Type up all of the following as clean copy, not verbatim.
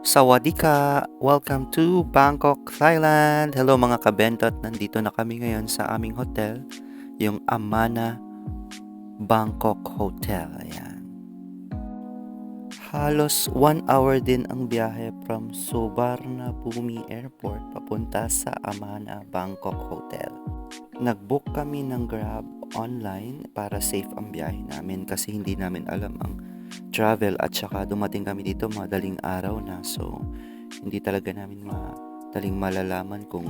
Sawadika! Welcome to Bangkok, Thailand! Hello mga kabentot, nandito na kami ngayon sa aming hotel, yung Amana Bangkok Hotel. Ayan. Halos 1 hour din ang biyahe from Suvarnabhumi Airport papunta sa Amana Bangkok Hotel. Nag-book kami ng Grab online para safe ang biyahe namin kasi hindi namin alam ang travel at saka dumating kami dito madaling araw na, so hindi talaga namin madaling malalaman kung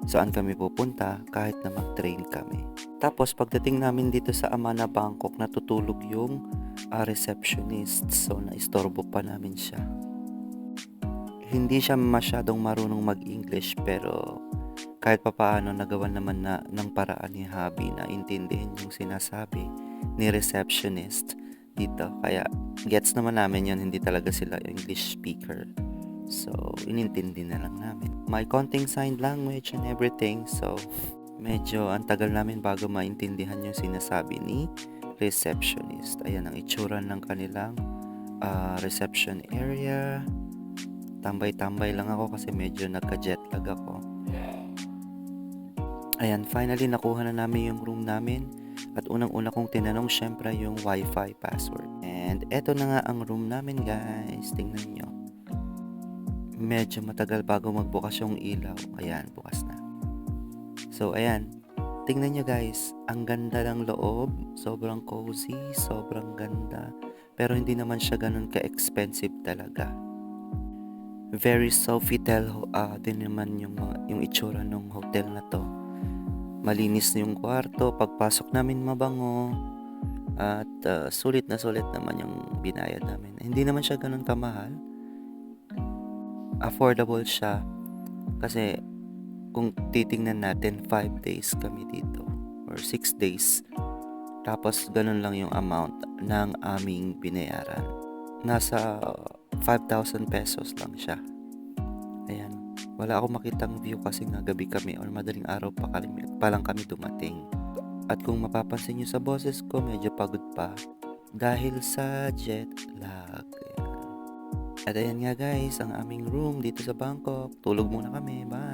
saan kami pupunta kahit na mag-train kami. Tapos pagdating namin dito sa Amana Bangkok, natutulog yung receptionist, so naistorbo pa namin siya. Hindi siya masyadong marunong mag-English pero kahit papaano nagawa naman na ng paraan ni Habi na intindihin yung sinasabi ni receptionist dito. Kaya gets naman namin yun, hindi talaga sila English speaker. So, inintindi na lang namin. May konting sign language and everything. So, medyo ang tagal namin bago maintindihan yung sinasabi ni receptionist. Ayan ang itsura ng kanilang reception area. Tambay-tambay lang ako kasi medyo nagka-jet lag ako. Ayan, finally nakuha na namin yung room namin. At unang-una kong tinanong syempre yung wifi password. And eto na nga ang room namin guys. Tingnan nyo. Medyo matagal bago magbukas yung ilaw. Ayan, bukas na. So ayan. Tingnan nyo guys. Ang ganda ng loob. Sobrang cozy. Sobrang ganda. Pero hindi naman siya ganun ka-expensive talaga. Very Sofitel din naman yung itsura ng hotel na to. Malinis yung kwarto, pagpasok namin mabango, at sulit na sulit naman yung binayad namin. Hindi naman siya ganun kamahal. Affordable siya kasi kung titingnan natin 5 days kami dito or 6 days. Tapos ganun lang yung amount ng aming binayaran. Nasa 5,000 pesos lang siya. Ayan. Wala akong makitang view kasi nga gabi kami or madaling araw pa lang kami dumating. At kung mapapansin nyo sa boses ko, medyo pagod pa dahil sa jet lag. Ayan. At ayan nga guys, ang aming room dito sa Bangkok. Tulog muna kami. Bye!